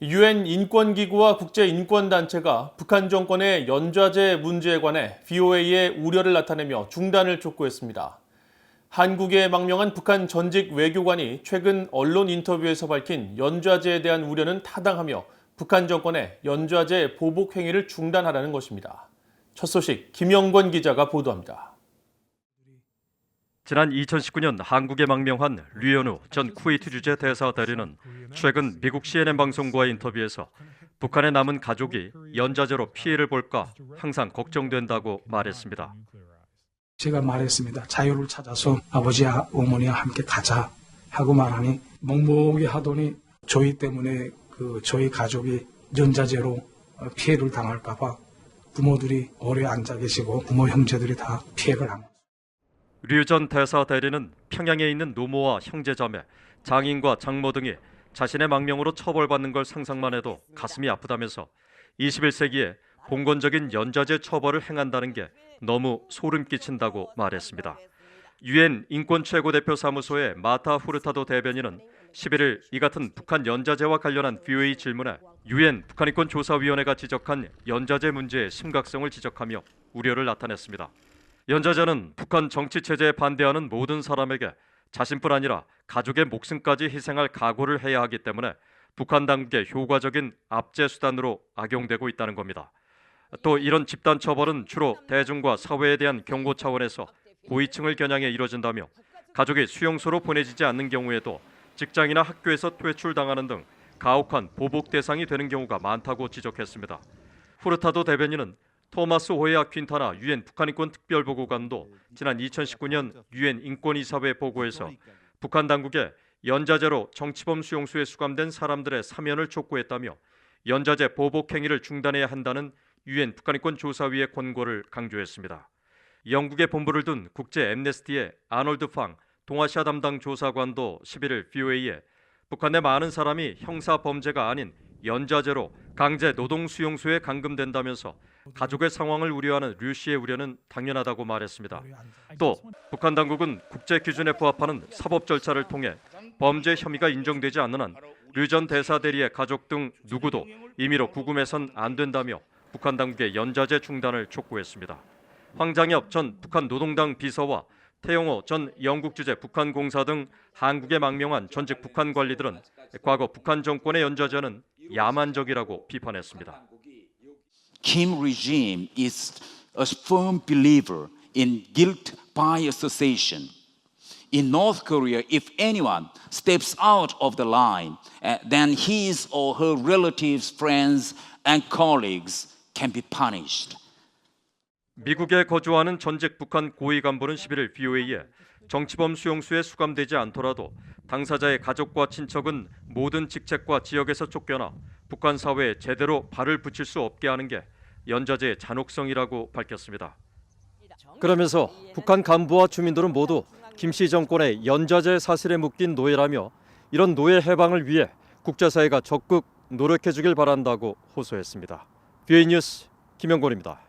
유엔 인권기구와 국제인권단체가 북한 정권의 연좌제 문제에 관해 VOA에 우려를 나타내며 중단을 촉구했습니다. 한국에 망명한 북한 전직 외교관이 최근 언론 인터뷰에서 밝힌 연좌제에 대한 우려는 타당하며 북한 정권의 연좌제 보복 행위를 중단하라는 것입니다. 첫 소식 김영권 기자가 보도합니다. 지난 2019년 한국에 망명한 류현우 전 쿠웨이트 주재 대사 대리는 최근 미국 CNN 방송과의 인터뷰에서 북한에 남은 가족이 연좌제로 피해를 볼까 항상 걱정된다고 말했습니다. 제가 말했습니다. 자유를 찾아서 아버지, 어머니와 함께 가자 하고 말하니 멍멍이 하더니 저희 때문에 저희 가족이 연좌제로 피해를 당할까 봐 부모들이 오래 앉아 계시고 부모 형제들이 다 피해를 안. 류 전 대사 대리는 평양에 있는 노모와 형제자매, 장인과 장모 등이 자신의 망명으로 처벌받는 걸 상상만 해도 가슴이 아프다면서 21세기에 봉건적인 연좌제 처벌을 행한다는 게 너무 소름 끼친다고 말했습니다. 유엔 인권 최고대표 사무소의 마타 후르타도 대변인은 11일 이 같은 북한 연좌제와 관련한 VOA 질문에 유엔 북한인권조사위원회가 지적한 연좌제 문제의 심각성을 지적하며 우려를 나타냈습니다. 연좌제는 북한 정치체제에 반대하는 모든 사람에게 자신뿐 아니라 가족의 목숨까지 희생할 각오를 해야 하기 때문에 북한 당국의 효과적인 압제 수단으로 악용되고 있다는 겁니다. 또 이런 집단 처벌은 주로 대중과 사회에 대한 경고 차원에서 고위층을 겨냥해 이뤄진다며 가족이 수용소로 보내지지 않는 경우에도 직장이나 학교에서 퇴출당하는 등 가혹한 보복 대상이 되는 경우가 많다고 지적했습니다. 후르타도 대변인은 토마스 호에아 퀸타나 유엔 북한인권 특별보고관도 지난 2019년 유엔 인권이사회 보고에서 북한 당국에 연좌제로 정치범 수용소에 수감된 사람들의 사면을 촉구했다며 연좌제 보복 행위를 중단해야 한다는 유엔 북한인권조사위의 권고를 강조했습니다. 영국에 본부를 둔 국제 앰네스티의 아놀드 팡 동아시아 담당 조사관도 11일 VOA에 북한 내 많은 사람이 형사 범죄가 아닌 연좌제로 강제 노동 수용소에 감금된다면서 가족의 상황을 우려하는 류 씨의 우려는 당연하다고 말했습니다. 또 북한 당국은 국제 기준에 부합하는 사법 절차를 통해 범죄 혐의가 인정되지 않는 한 류 전 대사 대리의 가족 등 누구도 임의로 구금해선 안 된다며 북한 당국의 연좌제 중단을 촉구했습니다. 황장엽 전 북한 노동당 비서와 태영호 전 영국 주재 북한 공사 등 한국에 망명한 전직 북한 관리들은 과거 북한 정권의 연좌제는 야만적이라고 비판했습니다. Kim regime is a firm believer in guilt by association. In North Korea, if anyone steps out of the line, then his or her relatives, friends, and colleagues can be punished. 미국에 거주하는 전직 북한 고위 간부는 11일 VOA에 정치범 수용소에 수감되지 않더라도 당사자의 가족과 친척은 모든 직책과 지역에서 쫓겨나 북한 사회에 제대로 발을 붙일 수 없게 하는 게 연좌제의 잔혹성이라고 밝혔습니다. 그러면서 북한 간부와 주민들은 모두 김씨 정권의 연좌제 사슬에 묶인 노예라며 이런 노예 해방을 위해 국제사회가 적극 노력해 주길 바란다고 호소했습니다. VOA 뉴스 김영권입니다.